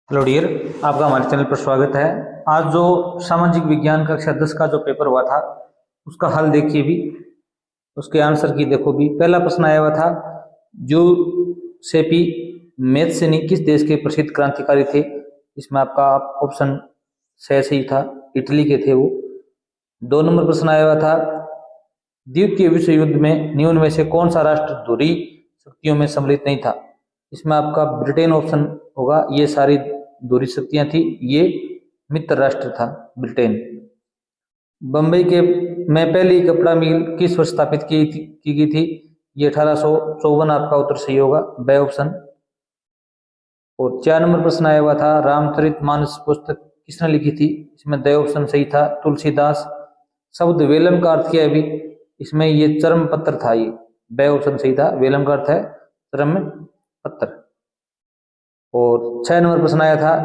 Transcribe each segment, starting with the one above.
Hello dear, आपका हमारे channel पर स्वागत है। आज जो सामाजिक विज्ञान कक्षा 10 का जो पेपर हुआ था उसका हल देखिए भी, उसके आंसर की देखो भी। पहला प्रश्न आया हुआ था, जो सेपी मैत्स्यनी किस देश के प्रसिद्ध क्रांतिकारी थे। इसमें आपका ऑप्शन सही था, इटली के थे वो। 2 नंबर प्रश्न आया हुआ था, द्वितीय विश्व युद्ध में निम्न में से कौन सा राष्ट्र ध्रुवीय शक्तियों में सम्मिलित नहीं था। इसमें आपका ब्रिटेन ऑप्शन होगा। ये सारी ध्रुवीय शक्तियां थी, ये मित्र राष्ट्र था ब्रिटेन। बम्बई के में पहली कपड़ा मिल किस वर्ष स्थापित की गई थी। ये 1854 आपका उत्तर सही होगा, बे ऑप्शन। और 4 नंबर प्रश्न आया हुआ था, रामचरितमानस पुस्तक किसने लिखी थी। इसमें द ऑप्शन सही था, तुलसीदास। शब्द वेलम का अर्थ क्या है भी, इसमें ये चर्म पत्र था, ये बे ऑप्शन सही था। वेलम का अर्थ है चर्म पत्र। और 6 नंबर प्रश्न आया था,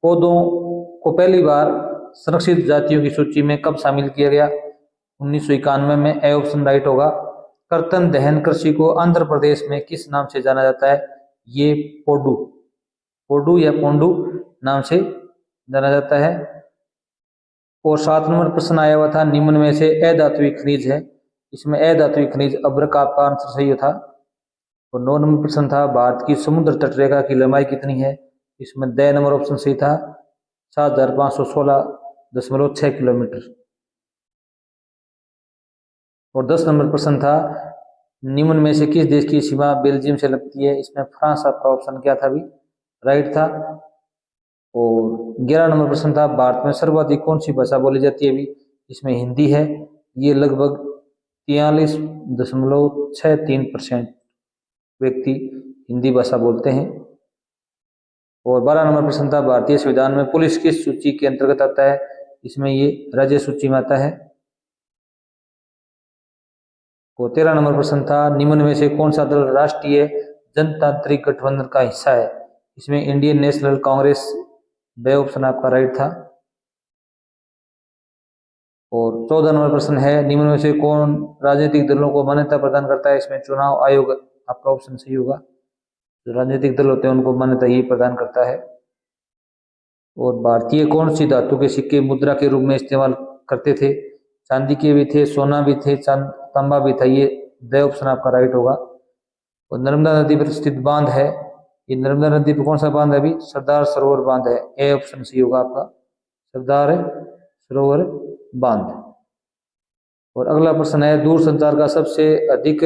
पौधों को पहली बार संरक्षित जातियों की सूची में कब शामिल किया गया। 1991 में, ए ऑप्शन राइट होगा। कर्तन दहन कृषि को आंध्र प्रदेश में किस नाम से जाना जाता है। ये पोडू पोडू या पोंडू नाम से जाना जाता है। और 7 नंबर प्रश्न आया हुआ था, निम्न में से अधात्विक खनिज है। इसमें अधात्विक खनिज अभ्रक आपका आंसर सही था। और 9 नंबर प्रश्न था, भारत की समुद्र तटरेखा की लंबाई कितनी है। इसमें द नंबर ऑप्शन सही था, 7516.6 किलोमीटर। और 10 नंबर प्रश्न था, निम्न में से किस देश की सीमा बेल्जियम से लगती है। इसमें फ्रांस आपका ऑप्शन क्या था भी, राइट था। और 11 नंबर प्रश्न था, भारत में सर्वाधिक कौन सी भाषा बोली जाती है भी। इसमें हिंदी है, ये लगभग 43.63% व्यक्ति हिंदी भाषा बोलते हैं। और 12 नंबर प्रश्न था, भारतीय संविधान में पुलिस किस सूची के अंतर्गत आता है। इसमें ये राज्य सूची में आता है। और 13 नंबर प्रश्न था, निम्न में से कौन सा दल राष्ट्रीय जनतांत्रिक गठबंधन का हिस्सा है। इसमें Indian national Congress, B option आपका राइट था। और 14 नंबर प्रश्न है, निम्न में से कौन राजनीतिक दलों को मान्यता प्रदान करता है। इसमें चुनाव आयोग आपका ऑप्शन सही होगा। जो राजनीतिक दल होते हैं उनको मान्यता ही प्रदान करता है। और भारतीय कौन सी धातु के सिक्के मुद्रा के रूप में इस्तेमाल करते थे। चांदी के भी थे, सोना भी थे, तांबा भी था, ये द ऑप्शन आपका राइट होगा। और नर्मदा नदी पर स्थित बांध है, ये नर्मदा नदी पर कौन सा बांध है अभी, सरदार सरोवर बांध है, ए ऑप्शन सही होगा आपका, सरदार सरोवर बांध। और अगला प्रश्न है, दूर संचार का सबसे अधिक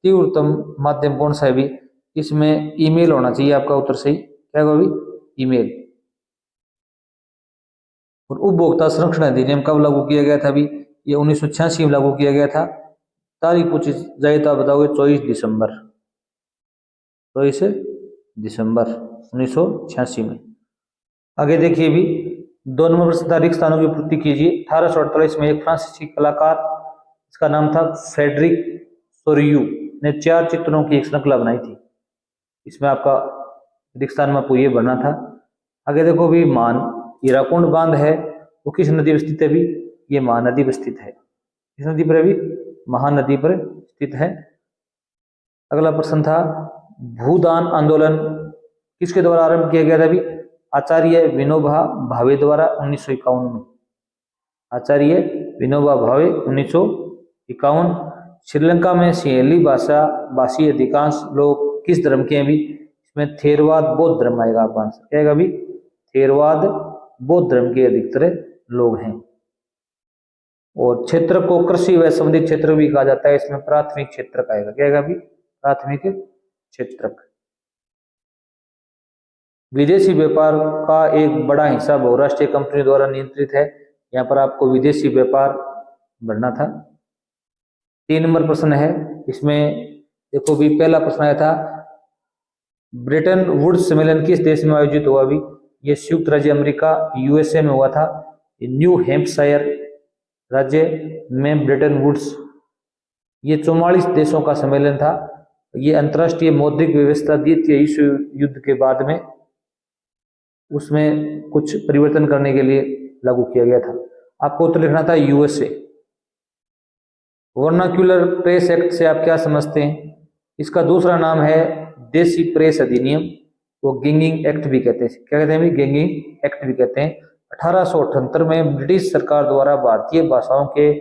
तीव्रतम माध्यम कौन सा है भी। इसमें ईमेल होना चाहिए आपका उत्तर सही, क्या होगा भी, ईमेल। और उपभोक्ता संरक्षण अधिनियम कब लागू किया गया था अभी। ये 1986 में लागू किया गया था। तारीख पूछी जाए तो आप बताओगे 24 दिसंबर 1986 में। आगे देखिए भी, 2 नंबर प्रश्न था, रिक्त स्थानों की पूर्ति कीजिए। 1848 में एक फ्रांसीसी कलाकार, इसका नाम था फ्रेडरिक सोरियू, ने 4 चित्रों की एक श्रृंखला बनाई थी। इसमें आपका रिक्त स्थान में आपको ये भरना था। आगे देखो भी, मान हीराकुंड बांध है वो किस नदी पर स्थित है भी। ये महानदी पर स्थित है। किस नदी पर है भी, महानदी पर स्थित है। अगला प्रश्न था, भूदान आंदोलन किसके द्वारा आरंभ किया गया था भी। आचार्य विनोबा भावे द्वारा 1951 में। आचार्य विनोबा भावे 1951। श्रीलंका में सिंहली भाषा भाषी अधिकांश लोग किस धर्म के हैं भी। इसमें थेरवाद बौद्ध धर्म आएगा आपका आंसर, क्या आएगा भी, थेरवाद बौद्ध धर्म के अधिकतर लोग हैं। और क्षेत्र को कृषि व संबंधित क्षेत्र भी कहा जाता है। इसमें प्राथमिक क्षेत्र का आएगा, क्या आएगा भी, प्राथमिक क्षेत्र। विदेशी व्यापार का एक बड़ा हिस्सा बहुराष्ट्रीय कंपनी द्वारा नियंत्रित है। यहाँ पर आपको विदेशी व्यापार भरना था। 3 नंबर प्रश्न है, इसमें देखो भी, पहला प्रश्न आया था, ब्रिटेन वुड्स सम्मेलन किस देश में आयोजित हुआ भी। ये संयुक्त राज्य अमेरिका, यूएसए में हुआ था। न्यू हैम्पशायर राज्य में ब्रिटेन वुड्स, ये 44 देशों का सम्मेलन था। ये अंतर्राष्ट्रीय मौद्रिक व्यवस्था द्वितीय विश्व युद्ध के बाद में उसमें कुछ परिवर्तन करने के लिए लागू किया गया था। आपको उत्तर लिखना था यूएसए। वर्नाक्यूलर प्रेस एक्ट से आप क्या समझते हैं। इसका दूसरा नाम है देसी प्रेस अधिनियम। वो गैंगिंग एक्ट भी कहते हैं। क्या कहते हैं भी? गैंगिंग एक्ट भी कहते हैं। 1878 में ब्रिटिश सरकार द्वारा भारतीय भाषाओं के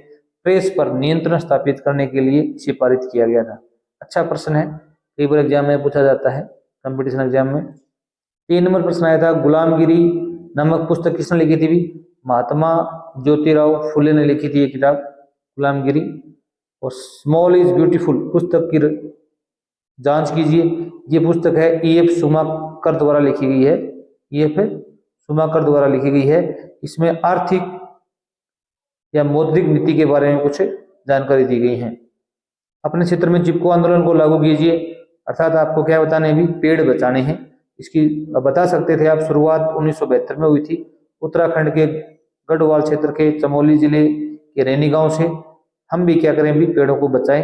प्रेस पर नियंत्रण स्थापित करने के लिए इसे पारित किया गया था। अच्छा प्रश्न है, कई बार एग्जाम में पूछा जाता है, कंपटीशन एग्जाम में। 3 नंबर प्रश्न आया था, गुलामगिरी नामक पुस्तक किसने लिखी थी भी? महात्मा ज्योतिराव फुले ने लिखी थी ये किताब गुलामगिरी। और स्मॉल इज ब्यूटीफुल पुस्तक की जांच कीजिए। ये पुस्तक है E.F. शुमाकर द्वारा लिखी गई है। E.F. शुमाकर द्वारा लिखी गई है। इसमें आर्थिक या मौद्रिक नीति के बारे में कुछ जानकारी दी गई है। अपने क्षेत्र में चिपको आंदोलन को लागू कीजिए, अर्थात आपको क्या बताने भी? पेड़ बचाने हैं। इसकी बता सकते थे आप, शुरुआत 1972 में हुई थी उत्तराखंड के गढ़वाल क्षेत्र के चमोली जिले के रैनी गांव से। हम भी क्या करें भी? पेड़ों को बचाएं।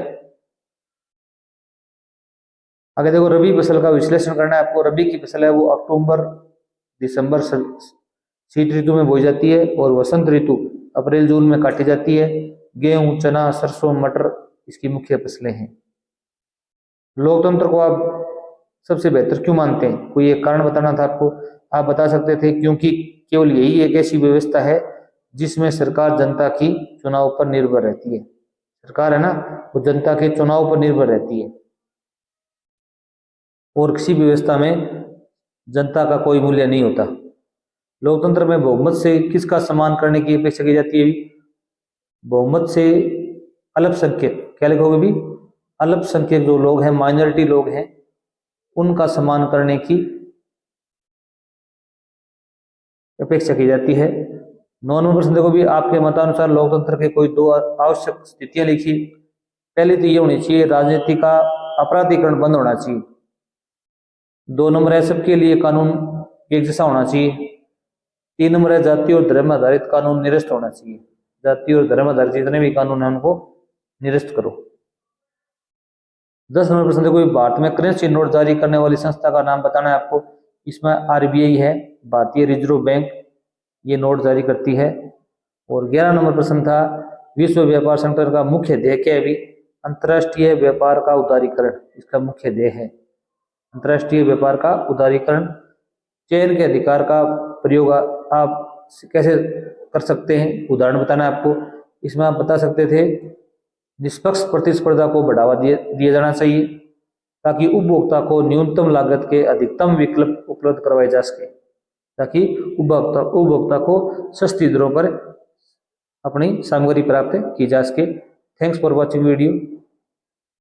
आगे देखो, रबी फसल का विश्लेषण करना है आपको। रबी की फसल है वो अक्टूबर दिसंबर शीत ऋतु में बोई जाती है और वसंत ऋतु अप्रैल जून में काटी जाती है। गेहूं, चना, सरसों, मटर इसकी मुख्य फसलें हैं। लोकतंत्र को आप सबसे बेहतर क्यों मानते हैं? कोई एक कारण बताना था आपको। आप बता सकते थे क्योंकि केवल यही एक ऐसी व्यवस्था है जिसमें सरकार जनता की चुनाव पर निर्भर रहती है। सरकार है ना, वो जनता के चुनाव पर निर्भर रहती है और किसी भी व्यवस्था में जनता का कोई मूल्य नहीं होता। लोकतंत्र में बहुमत से किसका सम्मान करने की अपेक्षा की जाती है? बहुमत से अल्पसंख्यक, क्या लिखोगे भी? अल्पसंख्यक जो लोग हैं, माइनॉरिटी लोग हैं, उनका सम्मान करने की अपेक्षा की जाती है। 9 नंबर प्रश्न देखो भी, आपके मतानुसार लोकतंत्र के कोई 2 आवश्यक स्थितियां लिखी। पहली तो ये होनी चाहिए, राजनीति का अपराधीकरण बंद होना चाहिए। 2 नंबर है, सबके लिए कानून एक जैसा होना चाहिए। 3 नंबर है, जाति और धर्म आधारित कानून निरस्त होना चाहिए। जाति और धर्म आधारित जितने भी कानून है उनको निरस्त करो। 10 नंबर प्रश्न देखो, भारत में करेंसी नोट जारी करने वाली संस्था का नाम बताना है आपको। इसमें RBI है, भारतीय रिजर्व बैंक, ये नोट जारी करती है। और 11 नंबर प्रश्न था, विश्व व्यापार संगठन का मुख्य ध्येय क्या है भी? अंतर्राष्ट्रीय व्यापार का उदारीकरण इसका मुख्य ध्येय है। अंतर्राष्ट्रीय व्यापार का उदारीकरण। चयन के अधिकार का प्रयोग आप कैसे कर सकते हैं? उदाहरण बताना है आपको। इसमें आप बता सकते थे, निष्पक्ष प्रतिस्पर्धा को बढ़ावा दिया जाना चाहिए ताकि उपभोक्ता को न्यूनतम लागत के अधिकतम विकल्प उपलब्ध करवाए जा सके, ताकि उपभोक्ता को सस्ती दरों पर अपनी सामग्री प्राप्त की जा सके। Thanks for watching video.